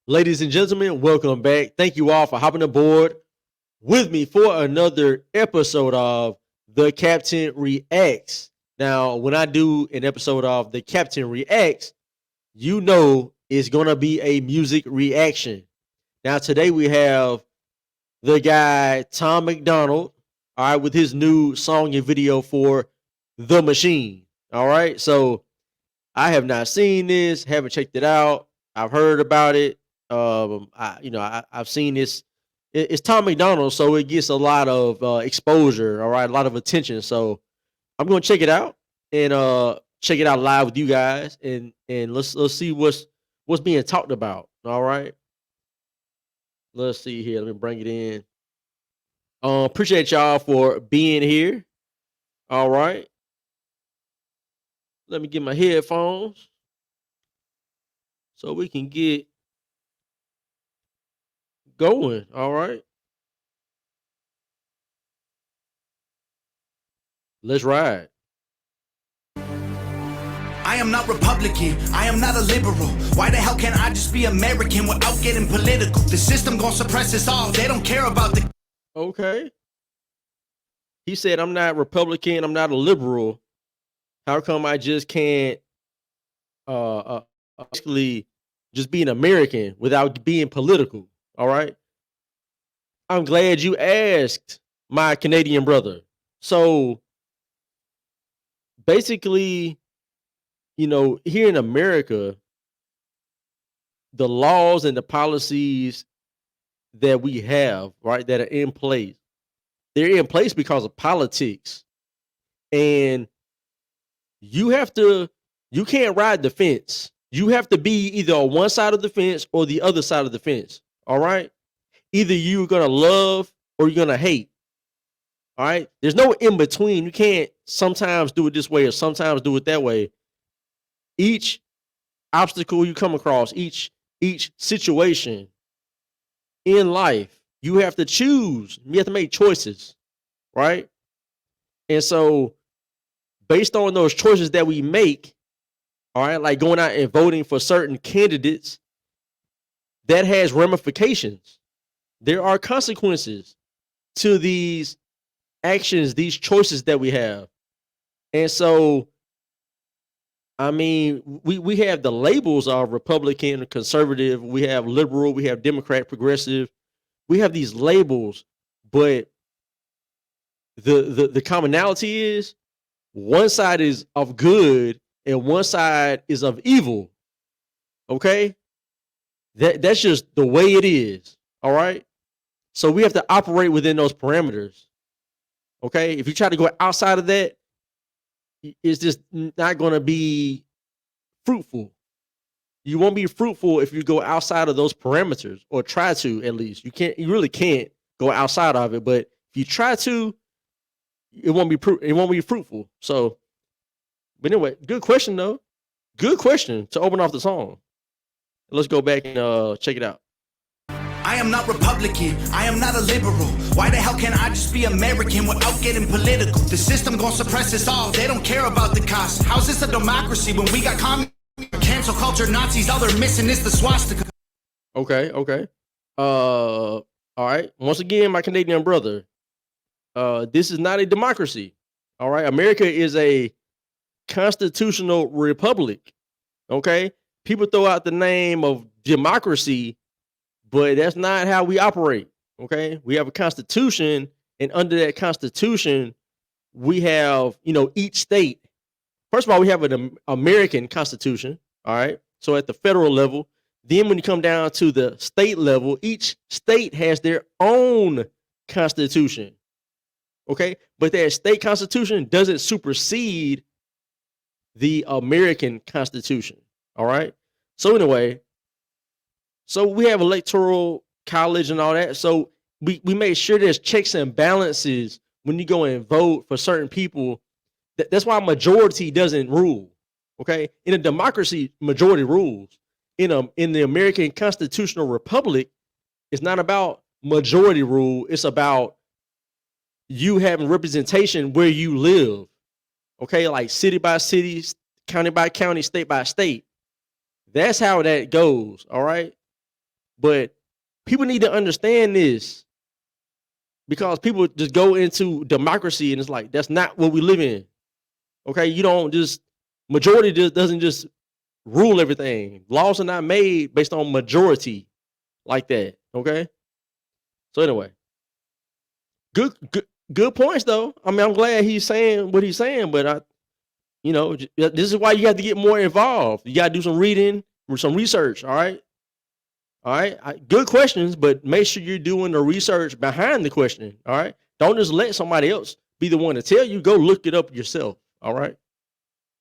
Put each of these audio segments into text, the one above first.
Ladies and gentlemen, welcome back. Thank you all for hopping aboard with me for another episode of The Captain Reacts. Now, when I do an episode of The Captain Reacts, you know it's going to be a music reaction. Now, today we have the guy, Tom MacDonald, all right, with his new song and video for The Machine. All right, so I have not seen this, haven't checked it out. I've heard about it. I've seen this. It's Tom McDonald, so it gets a lot of exposure. All right, a lot of attention. So I'm going to check it out and check it out live with you guys, and let's see what's being talked about. All right, let's see here. Let me bring it in. Appreciate y'all for being here. All right, let me get my headphones so we can get going. All right, let's ride. I am not Republican, I am not a liberal. Why the hell can't I just be American without getting political? The system gon' suppress us all, they don't care about the... Okay. He said, I'm not Republican, I'm not a liberal. How come I just can't basically just be an American without being political? All right. I'm glad you asked, my Canadian brother. So basically, here in America, the laws and the policies that we have, right, that are in place, they're in place because of politics. And you can't ride the fence. You have to be either on one side of the fence or the other side of the fence. All right. Either you're going to love or you're going to hate. All right. There's no in between. You can't sometimes do it this way or sometimes do it that way. Each obstacle you come across, each situation in life, you have to choose. You have to make choices. Right. And so based on those choices that we make, all right, like going out and voting for certain candidates, that has ramifications. There are consequences to these actions, these choices that we have. And so, I mean, we have the labels of Republican, conservative, we have liberal, we have Democrat, progressive. We have these labels, but the commonality is one side is of good and one side is of evil. Okay? That's just the way it is. All right? So we have to operate within those parameters. Okay? If you try to go outside of that, it's just not going to be fruitful. You won't be fruitful if you go outside of those parameters, or try to, at least. You really can't go outside of it, but if you try to, it won't be fruitful. So, but anyway, good question though. Good question to open off the song. Let's go back and check it out. I am not Republican, I am not a liberal. Why the hell can't I just be American without getting political? The system gon' suppress us all, they don't care about the cost. How's this a democracy when we got cancel culture, Nazis, all they're missing is the swastika? Okay. All right. Once again, my Canadian brother, this is not a democracy. All right. America is a constitutional republic. Okay. People throw out the name of democracy, but that's not how we operate. Okay. We have a constitution, and under that constitution, we have, each state. First of all, we have an American constitution. All right. So at the federal level, then when you come down to the state level, each state has their own constitution. Okay. But that state constitution doesn't supersede the American Constitution. All right. So anyway, so we have electoral college and all that. So we make sure there's checks and balances when you go and vote for certain people. That's why majority doesn't rule. Okay. In a democracy, majority rules. In the American constitutional republic, it's not about majority rule. It's about you having representation where you live. Okay, like city by city, county by county, state by state. That's how that goes. All right. But people need to understand this because people just go into democracy and it's like, that's not what we live in. Okay. You don't just, majority just doesn't just rule everything. Laws are not made based on majority like that. Okay. So anyway, good points though. I mean, I'm glad he's saying what he's saying, but this is why you have to get more involved. You got to do some reading, some research. All right. All right. Good questions, but make sure you're doing the research behind the question. All right. Don't just let somebody else be the one to tell you. Go look it up yourself. All right.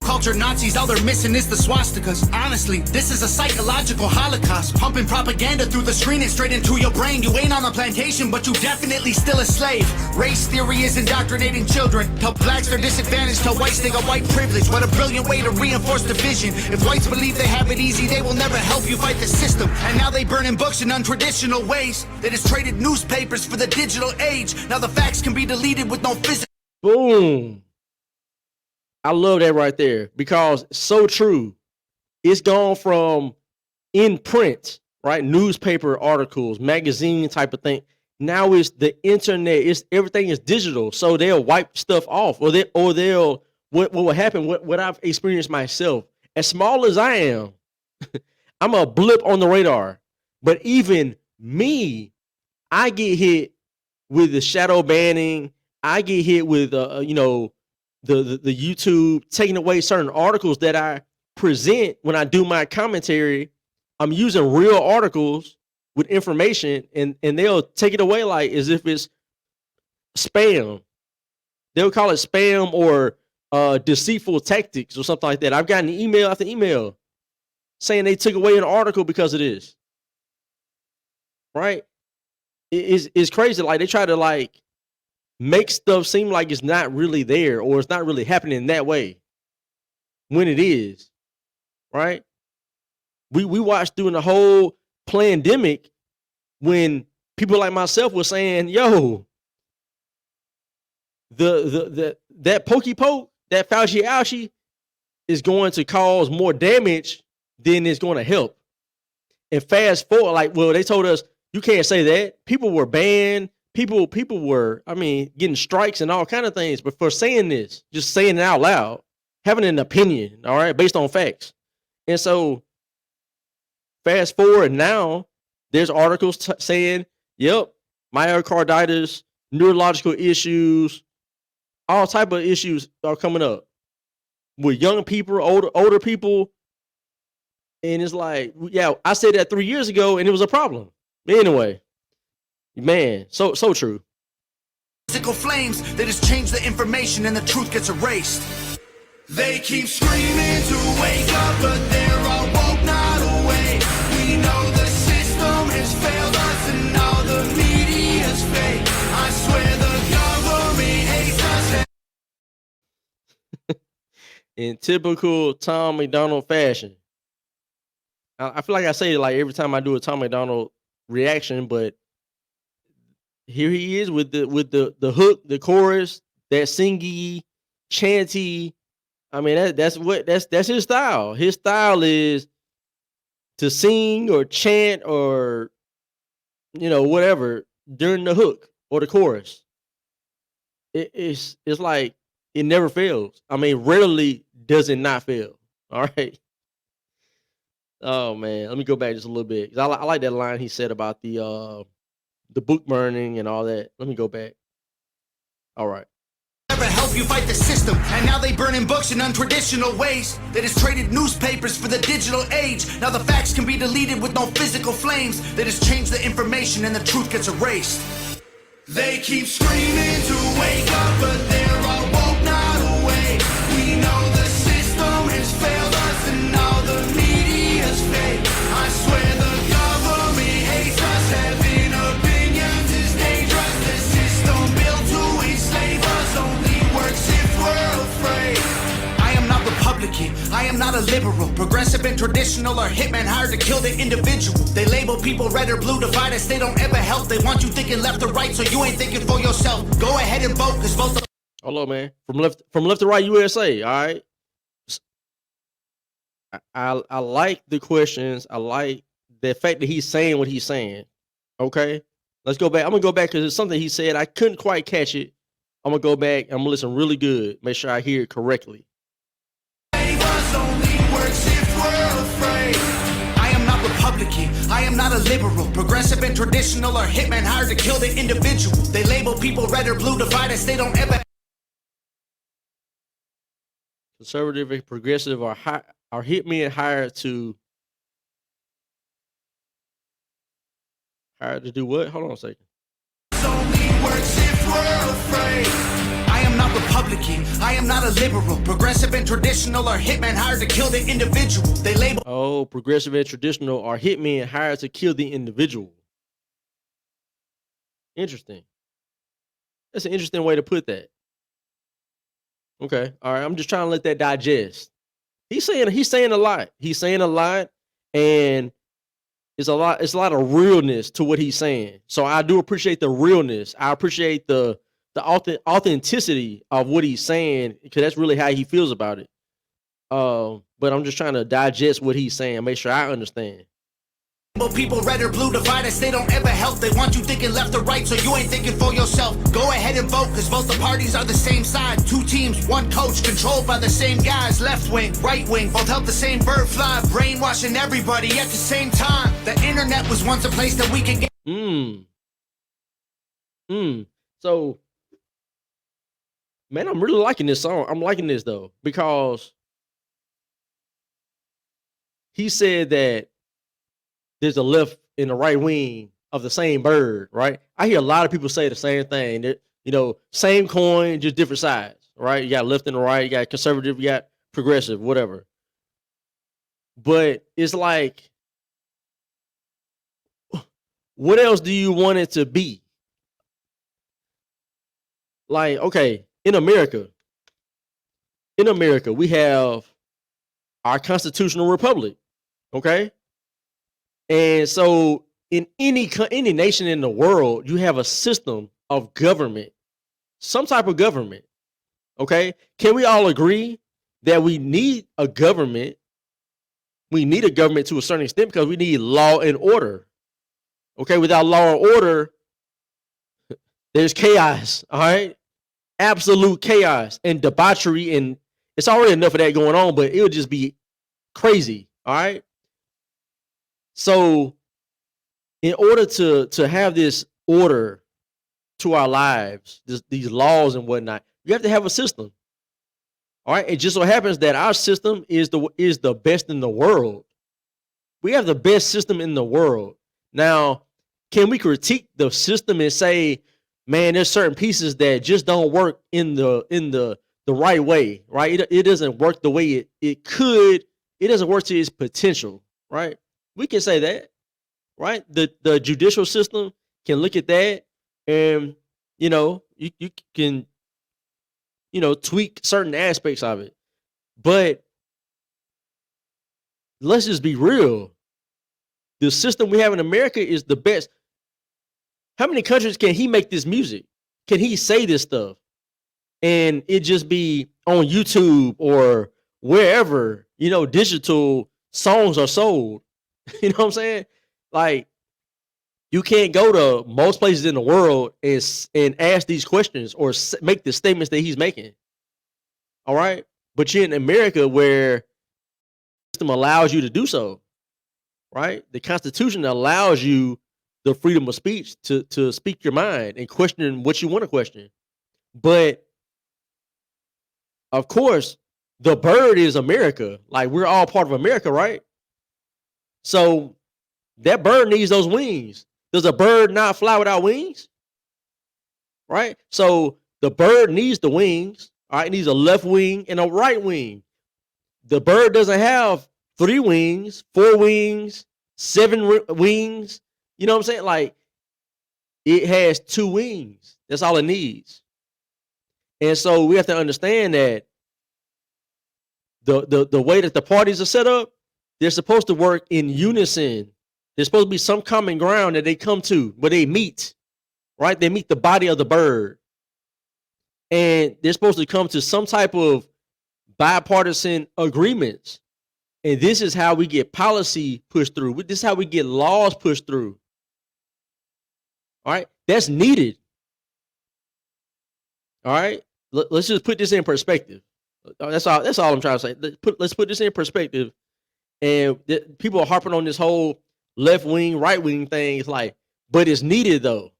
Culture Nazis, all they're missing is the swastikas. Honestly, this is a psychological holocaust. Pumping propaganda through the screen and straight into your brain. You ain't on a plantation, but you definitely still a slave. Race theory is indoctrinating children. Tell blacks they're disadvantaged, tell whites they got white privilege. What a brilliant way to reinforce division. If whites believe they have it easy, they will never help you fight the system. And now they burning books in untraditional ways. They just traded newspapers for the digital age. Now the facts can be deleted with no physical. Boom. I love that right there because it's so true. It's gone from in print, right? Newspaper articles, magazine type of thing. Now it's the internet. Everything is digital. So they'll wipe stuff off what will happen, what I've experienced myself. As small as I am, I'm a blip on the radar. But even me, I get hit with the shadow banning. I get hit with the YouTube taking away certain articles that I present when I do my commentary. I'm using real articles with information and they'll take it away like as if it's spam. They'll call it spam or deceitful tactics or something like that. I've gotten email after email saying they took away an article because of this. Right? It's crazy. Like they try to make stuff seem like it's not really there or it's not really happening that way when it is, right? We watched during the whole pandemic when people like myself were saying, yo, that pokey poke, that Fauci ouchie is going to cause more damage than it's going to help. And fast forward, they told us you can't say that. People were banned. People were, getting strikes and all kind of things, but for saying this, just saying it out loud, having an opinion, all right, based on facts. And so fast forward now, there's articles saying, yep, myocarditis, neurological issues, all type of issues are coming up with young people, older people. And it's like, yeah, I said that 3 years ago and it was a problem. Anyway. Man, so true. Physical flames that just change the information and the truth gets erased. They keep screaming to wake up, but they're all woke, not awake. We know the system has failed us and all the media's fake. I swear the government hates us. In typical Tom MacDonald fashion. I feel like I say it like every time I do a Tom MacDonald reaction, but here he is with the hook, the chorus, that singy, chanty. That's his style. His style is to sing or chant or whatever during the hook or the chorus. It's like it never fails. Rarely does it not fail. All right. Oh man, let me go back just a little bit because I like that line he said about the book burning and all that. Let me go back. All right. Never help you fight the system, and now they burning books in untraditional ways. They just traded newspapers for the digital age. Now the facts can be deleted with no physical flames. They just change the information and the truth gets erased. They keep screaming to wake up, but they're all woke, not awake. We know the system has failed us and all the media's fake. I swear the government hates us. Having opinions is dangerous. The system built to enslave us only works if we're afraid. I am not Republican, I am not a liberal. Progressive and traditional are hitmen hired to kill the individual. They label people red or blue, divide us, they don't ever help. They want you thinking left or right, so you ain't thinking for yourself. Go ahead and vote, cause vote. Hello, man. From left to right USA, all right? I like the questions. I like the fact that he's saying what he's saying. Okay, let's go back. I'm gonna go back because it's something he said. I couldn't quite catch it. I'm gonna go back. I'm gonna listen really good. Make sure I hear it correctly. I am not Republican. I am not a liberal. Progressive and traditional are hitmen hired to kill the individual. They label people red or blue, divide us. They don't ever. Conservative and progressive are hitmen hired to do what? Hold on a second. Only works if we're afraid. I am not Republican. I am not a liberal. Progressive and traditional are hitmen hired to kill the individual. They label. Oh, progressive and traditional are hitmen hired to kill the individual. Interesting. That's an interesting way to put that. Okay. All right. I'm just trying to let that digest. He's saying a lot. He's saying a lot, and it's a lot of realness to what he's saying. So I do appreciate the realness. I appreciate the authenticity of what he's saying, because that's really how he feels about it. But I'm just trying to digest what he's saying, make sure I understand. People red or blue, divide us. They don't ever help. They want you thinking left or right, so you ain't thinking for yourself. Go ahead and vote, because both the parties are the same side. Two teams, one coach, controlled by the same guys. Left wing, right wing, both help the same bird fly. Brainwashing everybody at the same time. The internet was once a place that we could get. So, man, I'm really liking this song. I'm liking this, though, because he said that there's a left and a right wing of the same bird, right? I hear a lot of people say the same thing. That, same coin, just different sides, right? You got left and right, you got conservative, you got progressive, whatever. But it's like, what else do you want it to be? Like, okay, in America, we have our constitutional republic, okay? And so in any nation in the world, you have a system of government, some type of government, okay? Can we all agree that we need a government? We need a government to a certain extent because we need law and order, okay? Without law and order, there's chaos, all right? Absolute chaos and debauchery, and it's already enough of that going on, but it would just be crazy, all right? So in order to have this order to our lives, these laws and whatnot, you have to have a system. All right. It just so happens that our system is the best in the world. We have the best system in the world. Now, can we critique the system and say, man, there's certain pieces that just don't work in the right way, right? It doesn't work the way it could. It doesn't work to its potential, right? We can say that, right? The judicial system can look at that, and you can tweak certain aspects of it. But let's just be real. The system we have in America is the best. How many countries can he make this music? Can he say this stuff and it just be on YouTube or wherever, digital songs are sold? You know what I'm saying? Like, you can't go to most places in the world and ask these questions or make the statements that he's making. All right? But you're in America where the system allows you to do so, right? The Constitution allows you the freedom of speech to speak your mind and question what you want to question. But, of course, the bird is America. Like, we're all part of America, right? So that bird needs those wings. Does a bird not fly without wings? Right? So the bird needs the wings. All right, it needs a left wing and a right wing. The bird doesn't have 3 wings, 4 wings, 7 wings. You know what I'm saying? Like, it has 2 wings. That's all it needs. And so we have to understand that the way that the parties are set up, they're supposed to work in unison. There's supposed to be some common ground that they come to, where they meet, right? They meet the body of the bird. And they're supposed to come to some type of bipartisan agreements. And this is how we get policy pushed through. This is how we get laws pushed through. All right. That's needed. All right. Let's just put this in perspective. That's all I'm trying to say. Let's put this in perspective. And people are harping on this whole left wing, right wing thing. It's like, but it's needed though.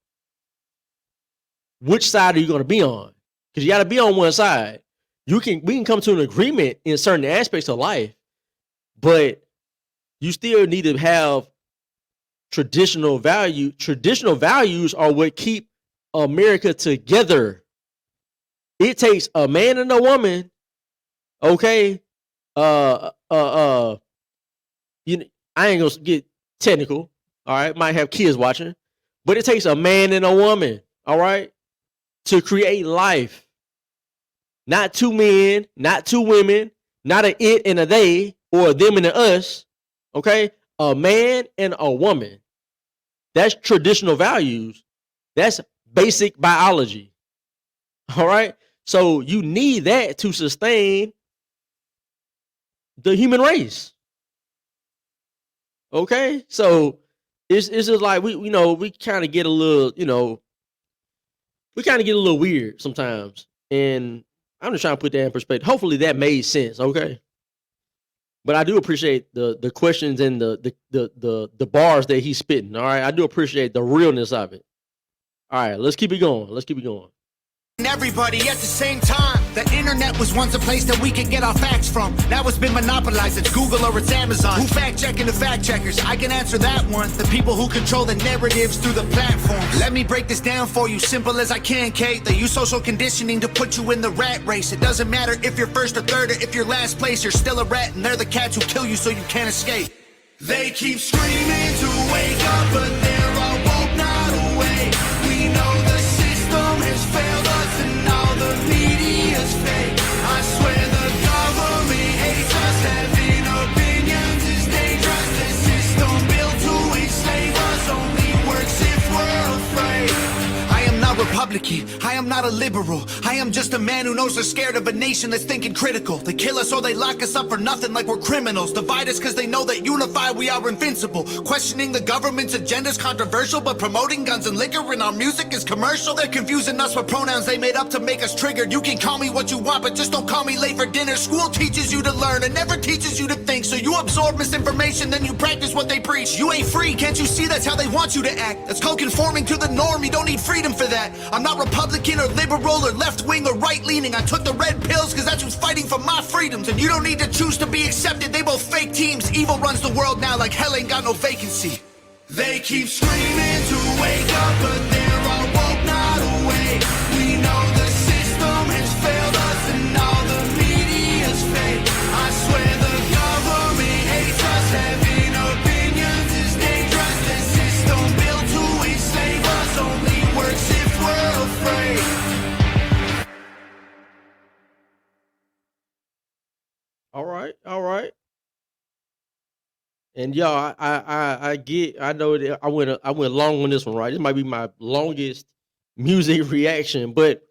Which side are you going to be on? Because you got to be on one side. We can come to an agreement in certain aspects of life, but you still need to have traditional value. Traditional values are what keep America together. It takes a man and a woman, okay. You know, I ain't gonna get technical. All right, might have kids watching, but it takes a man and a woman, all right, to create life. Not two men, not two women, not a it and a they, or a them and a us. Okay, a man and a woman. That's traditional values. That's basic biology. All right. So you need that to sustain the human race. Okay. So it's just like we kind of get a little, we kind of get a little weird sometimes. And I'm just trying to put that in perspective. Hopefully that made sense. Okay. But I do appreciate the questions and the bars that he's spitting. All right. I do appreciate the realness of it. All right, let's keep it going. Everybody at the same time. The internet was once a place that we could get our facts from. Now it's been monopolized. It's Google or it's Amazon. Who fact checking the fact checkers? I can answer that one. The people who control the narratives through the platforms. Let me break this down for you, simple as I can, Kate. They use social conditioning to put you in the rat race. It doesn't matter if you're first or third or if you're last place. You're still a rat, and they're the cats who kill you so you can't escape. They keep screaming to wake up, but they're all woke, not awake. We know the system has failed us and all the media's fake. I swear the government hates us. Having opinions is dangerous. The system built to enslave us only works if we're afraid. I am not Republican, I am not a liberal. I am just a man who knows they're scared of a nation that's thinking critical. They kill us or they lock us up for nothing like we're criminals. Divide us cause they know that unified we are invincible. Questioning the government's agenda is controversial, but promoting guns and liquor in our music is commercial. They're confusing us with pronouns they made up to make us triggered. You can call me what you want, but just don't call me late for dinner. School teaches you to learn and never teaches you to think. So you absorb misinformation, then you practice what they preach. You ain't free, can't you see that's how they want you to act? That's called conforming to the norm, you don't need freedom for that. I'm not Republican or liberal or left-wing or right-leaning. I took the red pills cause that's who's fighting for my freedoms. And you don't need to choose to be accepted, they both fake teams. Evil runs the world now like hell ain't got no vacancy. They keep screaming to wake up, but they're all woke, not awake. We know the system has failed us and all the media's fake. I swear the government hates us. Having opinions is dangerous. The system built to enslave us only works if we're afraid. All right. And y'all, I know that I went long on this one, right? This might be my longest music reaction, but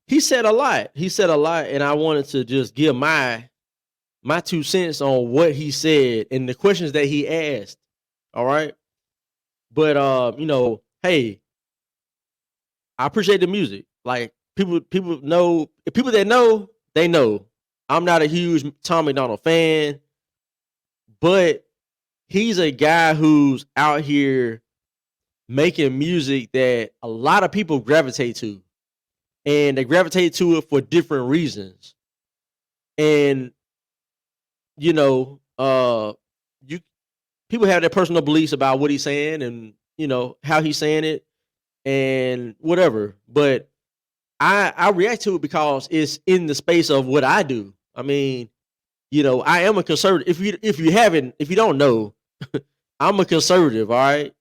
he said a lot. And I wanted to just give my 2 cents on what he said and the questions that he asked. All right. But hey, I appreciate the music. Like people know, people that know, they know. I'm not a huge Tom MacDonald fan, but he's a guy who's out here making music that a lot of people gravitate to, and they gravitate to it for different reasons. And you people have their personal beliefs about what he's saying and how he's saying it and whatever. But I react to it because it's in the space of what I do. I mean, I am a conservative. If you don't know, I'm a conservative. All right,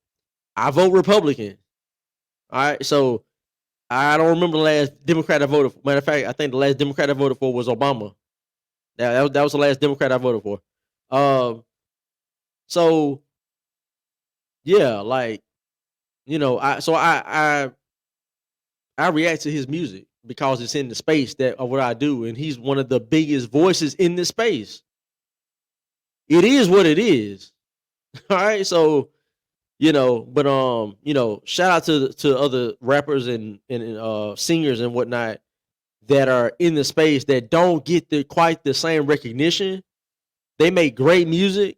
I vote Republican. All right, so I don't remember the last Democrat I voted for. Matter of fact, I think the last Democrat I voted for was Obama. That was the last Democrat I voted for. So yeah, like I react to his music because it's in the space of what I do, and he's one of the biggest voices in this space. it is what it is. All right. So, but shout out to other rappers and singers and whatnot that are in the space that don't get quite the same recognition. They make great music,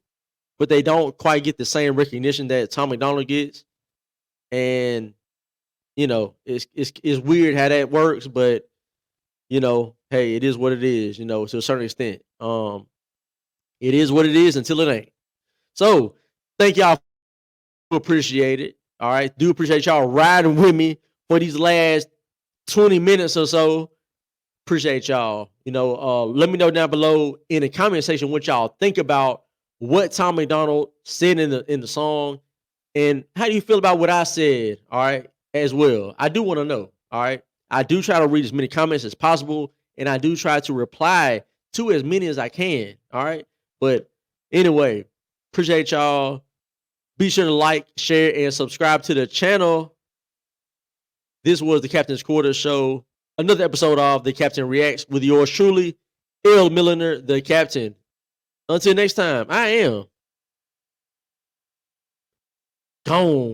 but they don't quite get the same recognition that Tom MacDonald gets. And it's weird how that works, but hey, it is what it is, to a certain extent. It is what it is until it ain't. So thank y'all. Appreciate it. All right. Do appreciate y'all riding with me for these last 20 minutes or so. Appreciate y'all. Let me know down below in the comment section what y'all think about what Tom MacDonald said in the song, and how do you feel about what I said. All right, as well. I do want to know. All right, I do try to read as many comments as possible, and I do try to reply to as many as I can. All right, but anyway, appreciate y'all. Be sure to like, share, and subscribe to the channel. This was the Captain's Quarters Show. Another episode of The Captain Reacts with yours truly, L. Milliner, the Captain. Until next time, I am gone.